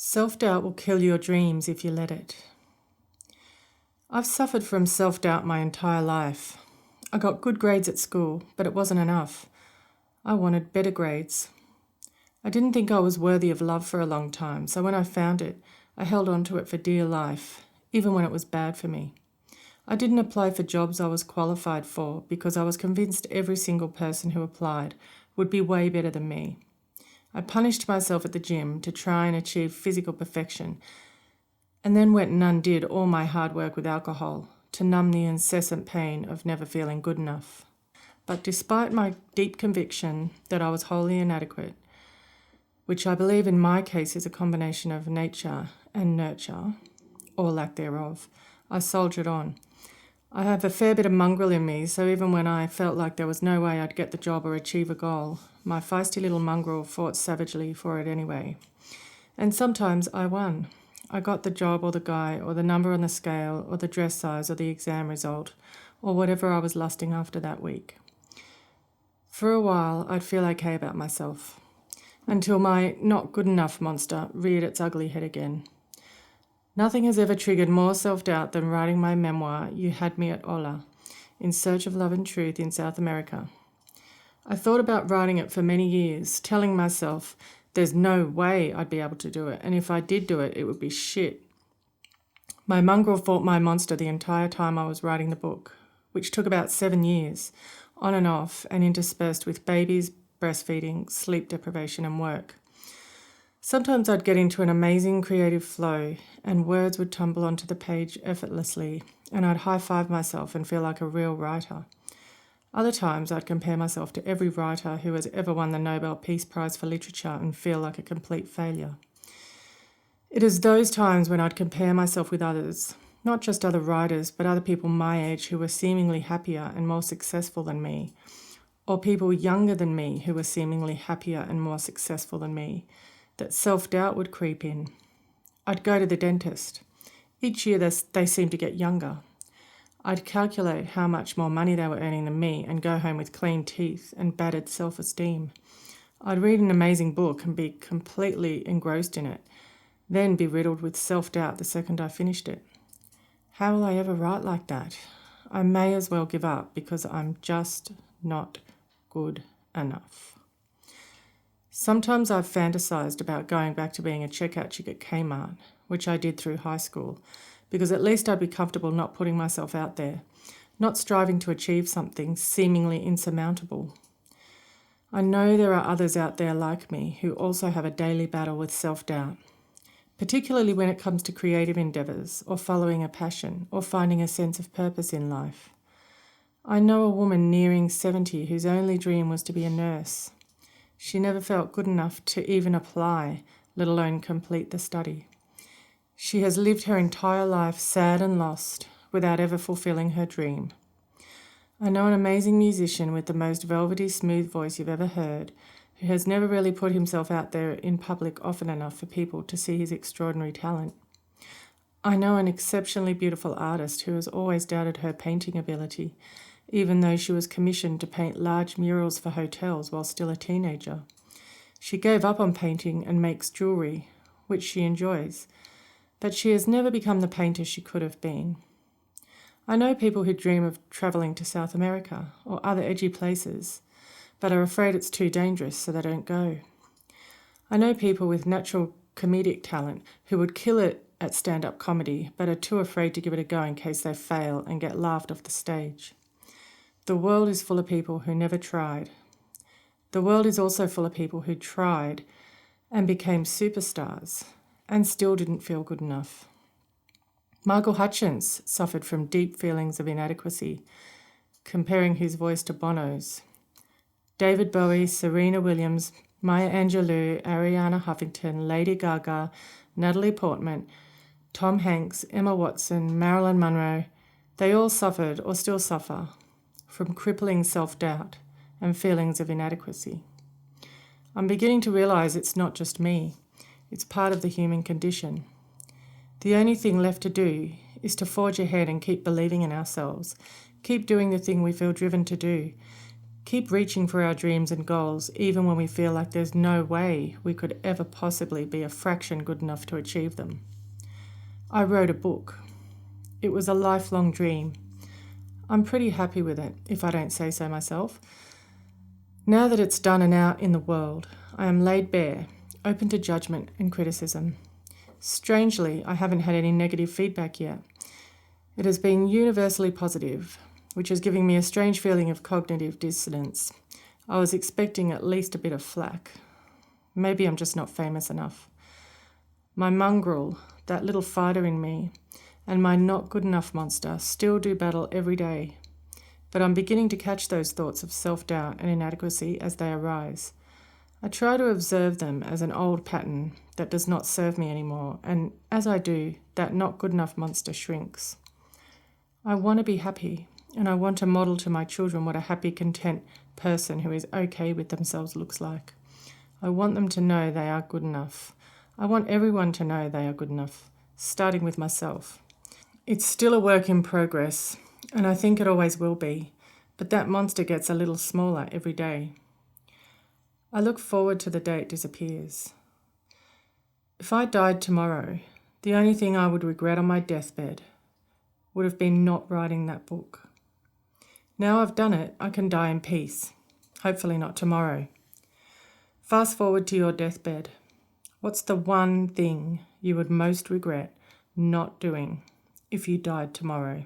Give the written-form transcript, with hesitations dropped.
Self-doubt will kill your dreams if you let it. I've suffered from self-doubt my entire life. I got good grades at school, but it wasn't enough. I wanted better grades. I didn't think I was worthy of love for a long time, so when I found it, I held on to it for dear life, even when it was bad for me. I didn't apply for jobs I was qualified for because I was convinced every single person who applied would be way better than me. I punished myself at the gym to try and achieve physical perfection, and then went and undid all my hard work with alcohol to numb the incessant pain of never feeling good enough. But despite my deep conviction that I was wholly inadequate, which I believe in my case is a combination of nature and nurture, or lack thereof, I soldiered on. I have a fair bit of mongrel in me, so even when I felt like there was no way I'd get the job or achieve a goal, my feisty little mongrel fought savagely for it anyway. And sometimes I won. I got the job or the guy or the number on the scale or the dress size or the exam result or whatever I was lusting after that week. For a while, I'd feel okay about myself, until my not good enough monster reared its ugly head again. Nothing has ever triggered more self-doubt than writing my memoir, You Had Me at Hola, In Search of Love and Truth in South America. I thought about writing it for many years, telling myself there's no way I'd be able to do it, and if I did do it, it would be shit. My mongrel fought my monster the entire time I was writing the book, which took about 7 years, on and off, and interspersed with babies, breastfeeding, sleep deprivation, and work. Sometimes I'd get into an amazing creative flow and words would tumble onto the page effortlessly and I'd high-five myself and feel like a real writer. Other times I'd compare myself to every writer who has ever won the Nobel Peace Prize for Literature and feel like a complete failure. It is those times when I'd compare myself with others, not just other writers, but other people my age who were seemingly happier and more successful than me, or people younger than me who were seemingly happier and more successful than me, that self-doubt would creep in. I'd go to the dentist. Each year they seemed to get younger. I'd calculate how much more money they were earning than me and go home with clean teeth and battered self-esteem. I'd read an amazing book and be completely engrossed in it, then be riddled with self-doubt the second I finished it. How will I ever write like that? I may as well give up because I'm just not good enough. Sometimes I've fantasized about going back to being a checkout chick at Kmart, which I did through high school, because at least I'd be comfortable not putting myself out there, not striving to achieve something seemingly insurmountable. I know there are others out there like me who also have a daily battle with self-doubt, particularly when it comes to creative endeavours or following a passion or finding a sense of purpose in life. I know a woman nearing 70 whose only dream was to be a nurse. She never felt good enough to even apply, let alone complete the study. She has lived her entire life sad and lost without ever fulfilling her dream. I know an amazing musician with the most velvety smooth voice you've ever heard, who has never really put himself out there in public often enough for people to see his extraordinary talent. I know an exceptionally beautiful artist who has always doubted her painting ability, even though she was commissioned to paint large murals for hotels while still a teenager. She gave up on painting and makes jewellery, which she enjoys, but she has never become the painter she could have been. I know people who dream of travelling to South America or other edgy places, but are afraid it's too dangerous, so they don't go. I know people with natural comedic talent who would kill it at stand-up comedy, but are too afraid to give it a go in case they fail and get laughed off the stage. The world is full of people who never tried. The world is also full of people who tried and became superstars and still didn't feel good enough. Michael Hutchence suffered from deep feelings of inadequacy, comparing his voice to Bono's. David Bowie, Serena Williams, Maya Angelou, Ariana Huffington, Lady Gaga, Natalie Portman, Tom Hanks, Emma Watson, Marilyn Monroe, they all suffered or still suffer from crippling self-doubt and feelings of inadequacy. I'm beginning to realise it's not just me. It's part of the human condition. The only thing left to do is to forge ahead and keep believing in ourselves, keep doing the thing we feel driven to do, Keep reaching for our dreams and goals, even when we feel like there's no way we could ever possibly be a fraction good enough to achieve them. I wrote a book. It was a lifelong dream. I'm pretty happy with it, if I don't say so myself. Now that it's done and out in the world, I am laid bare, open to judgment and criticism. Strangely, I haven't had any negative feedback yet. It has been universally positive, which is giving me a strange feeling of cognitive dissonance. I was expecting at least a bit of flack. Maybe I'm just not famous enough. My mongrel, that little fighter in me, and my not good enough monster still do battle every day. But I'm beginning to catch those thoughts of self-doubt and inadequacy as they arise. I try to observe them as an old pattern that does not serve me anymore, and as I do, that not good enough monster shrinks. I want to be happy, and I want to model to my children what a happy, content person who is okay with themselves looks like. I want them to know they are good enough. I want everyone to know they are good enough, starting with myself. It's still a work in progress, and I think it always will be, but that monster gets a little smaller every day. I look forward to the day it disappears. If I died tomorrow, the only thing I would regret on my deathbed would have been not writing that book. Now I've done it, I can die in peace. Hopefully not tomorrow. Fast forward to your deathbed. What's the one thing you would most regret not doing if you died tomorrow?